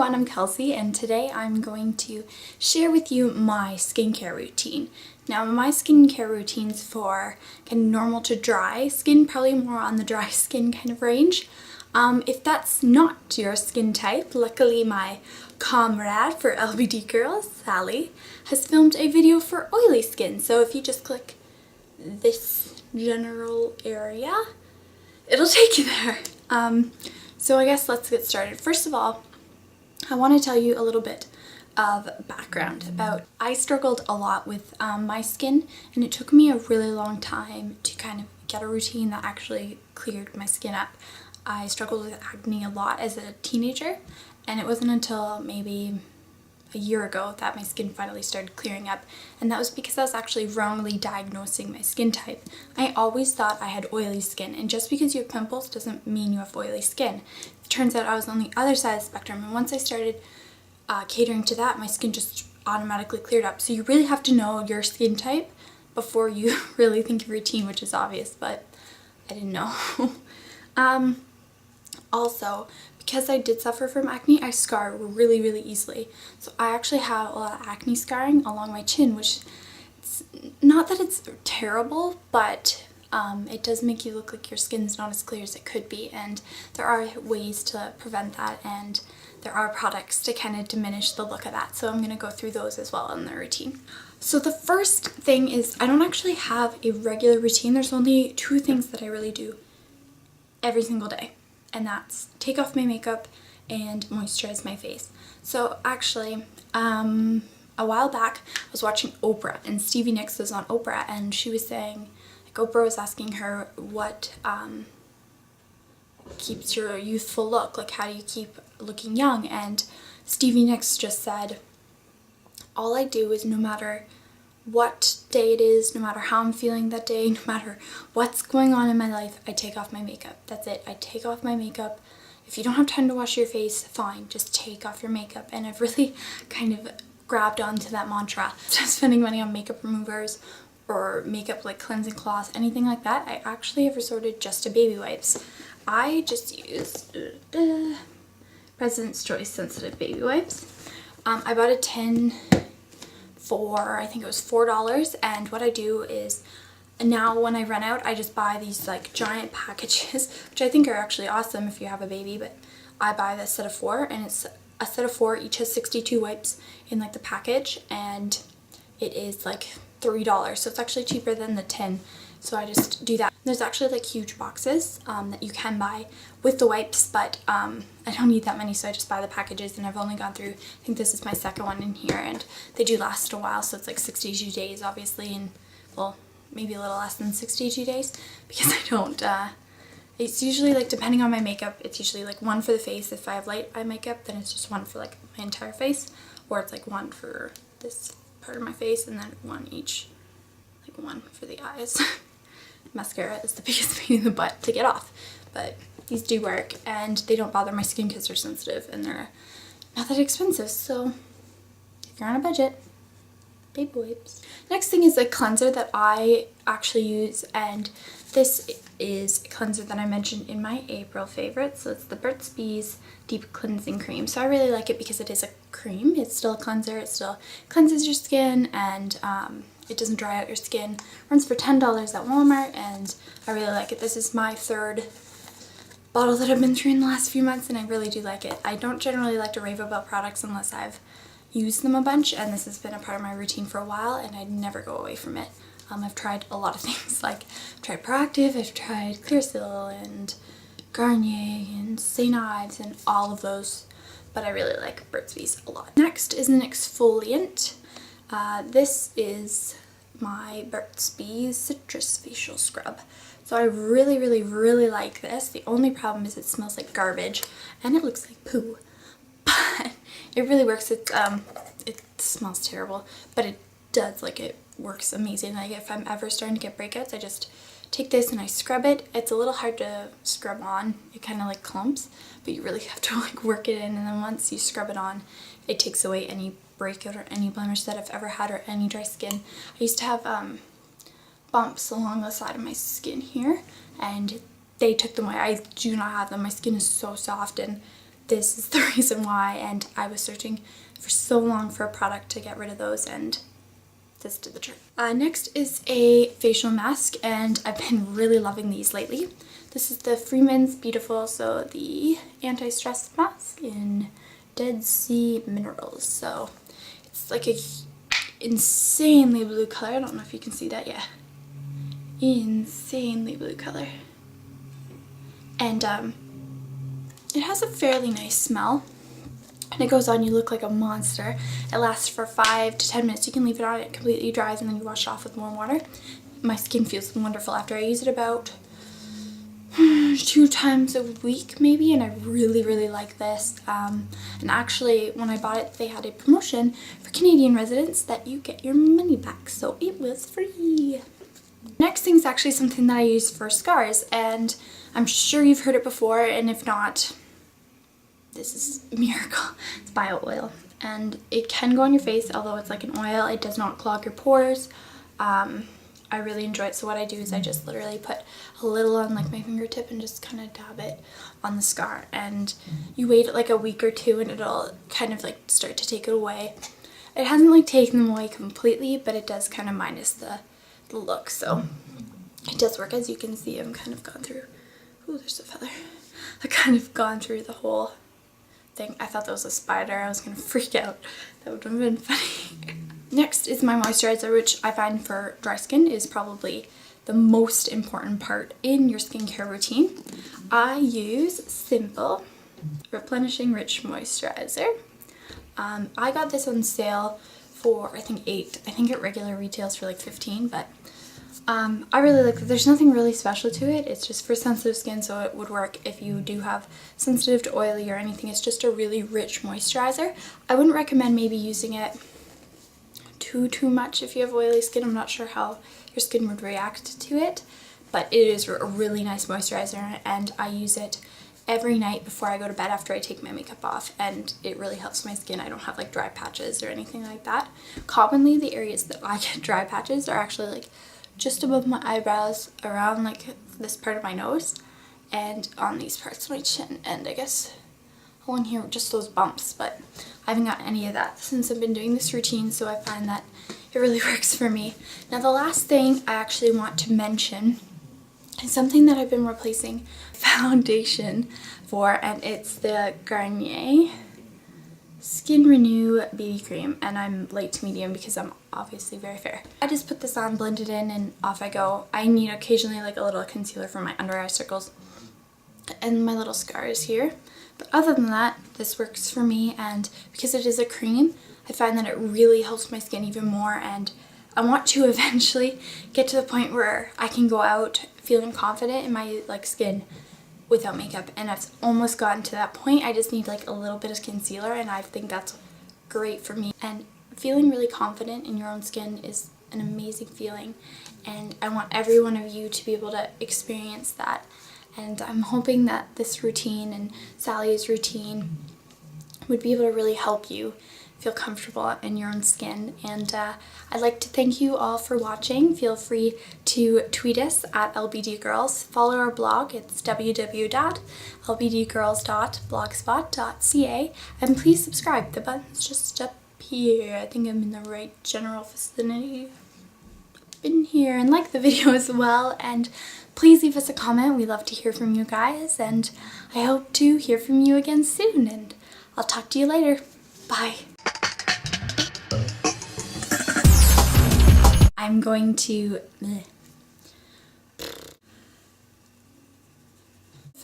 everyone, I'm Kelsey and today I'm going to share with you my skincare routine. Now my skincare routine's for kind of normal to dry skin, probably more on the dry skin kind of range. If that's not your skin type, luckily my comrade for LBD girls, Sally, has filmed a video for oily skin. So if you just click this general area, it'll take you there. So I guess let's get started. First of all, I want to tell you a little bit of background about I struggled a lot with my skin, and it took me a really long time to kind of get a routine that actually cleared my skin up. I struggled with acne a lot as a teenager, and it wasn't until maybe a year ago that my skin finally started clearing up, and that was because I was actually wrongly diagnosing my skin type. I always thought I had oily skin, and just because you have pimples doesn't mean you have oily skin. It turns out I was on the other side of the spectrum, and once I started catering to that, my skin just automatically cleared up. So you really have to know your skin type before you really think of routine, which is obvious, but I didn't know. Also, because I did suffer from acne, I scar really easily. So I actually have a lot of acne scarring along my chin, which it's not that it's terrible, but it does make you look like your skin's not as clear as it could be, and there are ways to prevent that, and there are products to kind of diminish the look of that. So I'm going to go through those as well in the routine. So the first thing is I don't actually have a regular routine. There's only two things that I really do every single day, and that's take off my makeup and moisturize my face. So actually, a while back I was watching Oprah, and Stevie Nicks was on Oprah, and she was saying, like, Oprah was asking her what keeps your youthful look, like how do you keep looking young, and Stevie Nicks just said, all I do is no matter what day it is, no matter how I'm feeling that day, no matter what's going on in my life, I take off my makeup. That's it. I take off my makeup. If you don't have time to wash your face, fine, just take off your makeup. And I've really kind of grabbed onto that mantra. Just spending money on makeup removers or makeup like cleansing cloths, anything like that, I actually have resorted just to baby wipes. I just used President's Choice Sensitive Baby Wipes. I bought a tin for, I think it was $4, and what I do is now when I run out, I just buy these like giant packages, which I think are actually awesome if you have a baby, but I buy this set of 4, and it's a set of 4, each has 62 wipes in like the package, and it is like $3, so it's actually cheaper than the tin. So I just do that. There's actually like huge boxes that you can buy with the wipes, but I don't need that many, so I just buy the packages, and I've only gone through, I think this is my second one in here, and they do last a while, so it's like 62 days obviously, and well, maybe a little less than 62 days, because I don't, it's usually like, depending on my makeup, it's usually like one for the face. If I have light eye makeup, then it's just one for like my entire face, or it's like one for this part of my face, and then one each, like one for the eyes. Mascara is the biggest pain in the butt to get off, but these do work, and they don't bother my skin because they're sensitive and they're not that expensive. So if you're on a budget, baby wipes. Next thing is a cleanser that I actually use, and this is a cleanser that I mentioned in my April favorites. So it's the Burt's Bees Deep Cleansing Cream. So I really like it because it is a cream. It's still a cleanser. It still cleanses your skin, and it doesn't dry out your skin. Runs for $10 at Walmart, and I really like it. This is my third bottle that I've been through in the last few months, and I really do like it. I don't generally like to rave about products unless I've used them a bunch, and this has been a part of my routine for a while, and I never go away from it. I've tried a lot of things, like I've tried Proactive, I've tried Clearasil and Garnier and St. Ives and all of those, but I really like Burt's Bees a lot. Next is an exfoliant. This is my Burt's Bees Citrus Facial Scrub. So I really like this. The only problem is it smells like garbage and it looks like poo, but it really works. It smells terrible, but it does, like, it works amazing. Like if I'm ever starting to get breakouts, I just take this and I scrub it. It's a little hard to scrub on. It kind of like clumps, but you really have to like work it in, and then once you scrub it on, it takes away any breakout or any blemish that I've ever had or any dry skin. I used to have bumps along the side of my skin here, and they took them away. I do not have them. My skin is so soft, and this is the reason why, and I was searching for so long for a product to get rid of those, and this did the trick. Next is a facial mask, and I've been really loving these lately. This is the Freeman's Beautiful, so the anti-stress mask in Dead Sea Minerals. So it's like a insanely blue color. I don't know if you can see that. Yeah, insanely blue color. And it has a fairly nice smell. And it goes on, you look like a monster. It lasts for 5 to 10 minutes. You can leave it on, it completely dries, and then you wash it off with warm water. My skin feels wonderful after. I use it about 2 times a week maybe, and I really like this. And actually, when I bought it, they had a promotion for Canadian residents that you get your money back, so it was free. Next thing is actually something that I use for scars, and I'm sure you've heard it before, and if not, this is a miracle. It's bio oil, and it can go on your face. Although it's like an oil, it does not clog your pores. I really enjoy it. So what I do is I just literally put a little on like my fingertip and just kind of dab it on the scar, and you wait like a week or 2 and it'll kind of like start to take it away. It hasn't like taken them away completely, but it does kind of minus the look, so it does work. As you can see, I'm kind of gone through, oh, there's a feather. I've kind of gone through the whole thing. I thought that was a spider. I was gonna freak out. That would have been funny. Next is my moisturizer, which I find for dry skin is probably the most important part in your skincare routine. I use Simple Replenishing Rich Moisturizer. I got this on sale for I think 8. I think at regular retails for like 15, but I really like that. There's nothing really special to it. It's just for sensitive skin, so it would work if you do have sensitive to oily or anything. It's just a really rich moisturizer. I wouldn't recommend maybe using it too much if you have oily skin. I'm not sure how your skin would react to it, but it is a really nice moisturizer, and I use it every night before I go to bed after I take my makeup off, and it really helps my skin. I don't have like dry patches or anything like that. Commonly the areas that I get dry patches are actually like just above my eyebrows, around like this part of my nose, and on these parts of my chin, and I guess along here, just those bumps. But I haven't got any of that since I've been doing this routine, so I find that it really works for me. Now the last thing I actually want to mention is something that I've been replacing foundation for, and it's the Garnier Skin Renew BB Cream, and I'm light to medium because I'm obviously very fair. I just put this on, blend it in, and off I go. I need occasionally like a little concealer for my under eye circles and my little scars here. But other than that, this works for me, and because it is a cream, I find that it really helps my skin even more, and I want to eventually get to the point where I can go out feeling confident in my like skin without makeup, and I've almost gotten to that point. I just need like a little bit of concealer, and I think that's great for me. And feeling really confident in your own skin is an amazing feeling, and I want every one of you to be able to experience that. And I'm hoping that this routine and Sally's routine would be able to really help you feel comfortable in your own skin. And I'd like to thank you all for watching. Feel free to tweet us at LBDgirls. Follow our blog. It's www.lbdgirls.blogspot.ca. And please subscribe. The button's just up here. I think I'm in the right general vicinity. In here, and like the video as well, and please leave us a comment. We love to hear from you guys, and I hope to hear from you again soon, and I'll talk to you later. Bye. I'm going to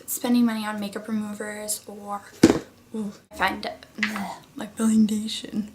spending money on makeup removers or find my foundation.